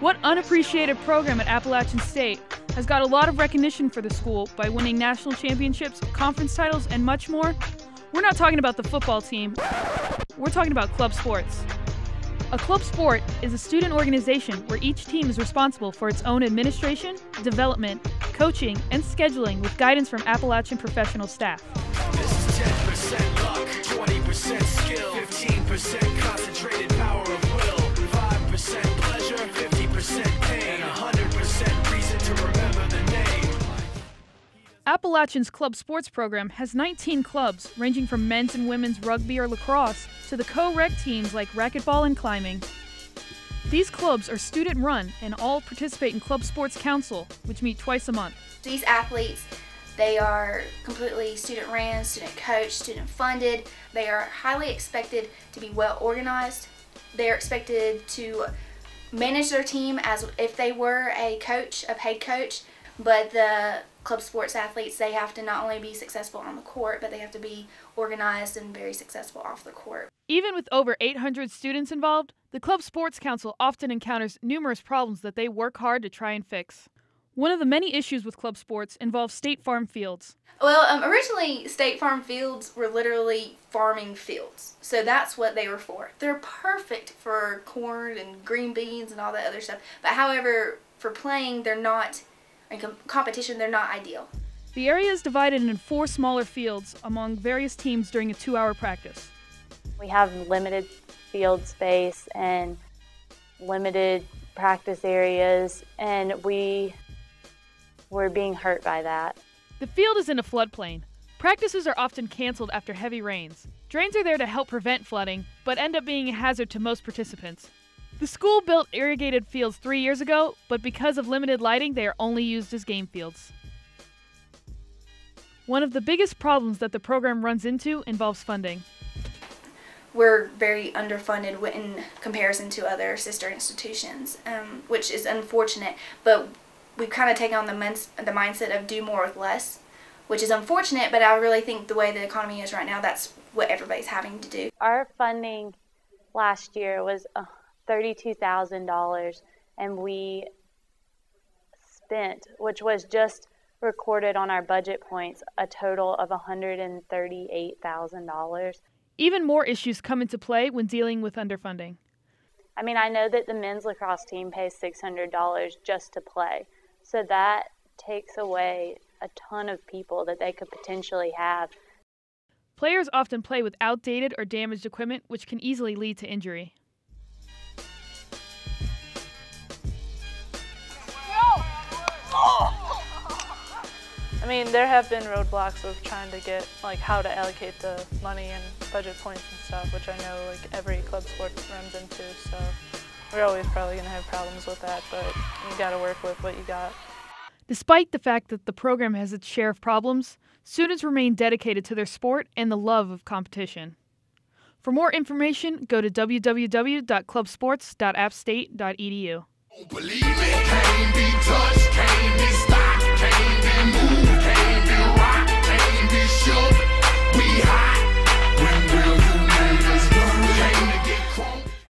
What unappreciated program at Appalachian State has got a lot of recognition for the school by winning national championships, conference titles, and much more? We're not talking about the football team. We're talking about club sports. A club sport is a student organization where each team is responsible for its own administration, development, coaching, and scheduling with guidance from Appalachian professional staff. This is 10% luck, 20% skill, 15% concentrated power of will, 5% pleasure, 50% pain, and 100% reason to remember the name. Appalachian's club sports program has 19 clubs, ranging from men's and women's rugby or lacrosse to the co-rec teams like racquetball and climbing. These clubs are student-run and all participate in Club Sports Council, which meet twice a month. These athletes, they are completely student-ran, student-coached, student-funded. They are highly expected to be well-organized. They are expected to manage their team as if they were a coach, a paid coach. But the club sports athletes, they have to not only be successful on the court, but they have to be organized and very successful off the court. Even with over 800 students involved, the Club Sports Council often encounters numerous problems that they work hard to try and fix. One of the many issues with club sports involves State Farm fields. Well, originally State Farm fields were literally farming fields, so that's what they were for. They're perfect for corn and green beans and all that other stuff, but however, for playing, they're not, in competition, they're not ideal. The area is divided into 4 smaller fields among various teams during a 2-hour practice. We have limited field space and limited practice areas, and we're being hurt by that. The field is in a floodplain. Practices are often canceled after heavy rains. Drains are there to help prevent flooding, but end up being a hazard to most participants. The school built irrigated fields 3 years ago, but because of limited lighting, they are only used as game fields. One of the biggest problems that the program runs into involves funding. We're very underfunded in comparison to other sister institutions, which is unfortunate, but we've kind of taken on the mindset of do more with less, which is unfortunate, but I really think the way the economy is right now, that's what everybody's having to do. Our funding last year was $32,000, and we spent, which was just recorded on our budget points, a total of $138,000. Even more issues come into play when dealing with underfunding. I mean, I know that the men's lacrosse team pays $600 just to play, so that takes away a ton of people that they could potentially have. Players often play with outdated or damaged equipment, which can easily lead to injury. I mean, there have been roadblocks of trying to get how to allocate the money and budget points and stuff, which I know every club sport runs into, so we're always probably going to have problems with that, but you got to work with what you got. Despite the fact that the program has its share of problems, students remain dedicated to their sport and the love of competition. For more information, go to www.clubsports.appstate.edu. Believe it,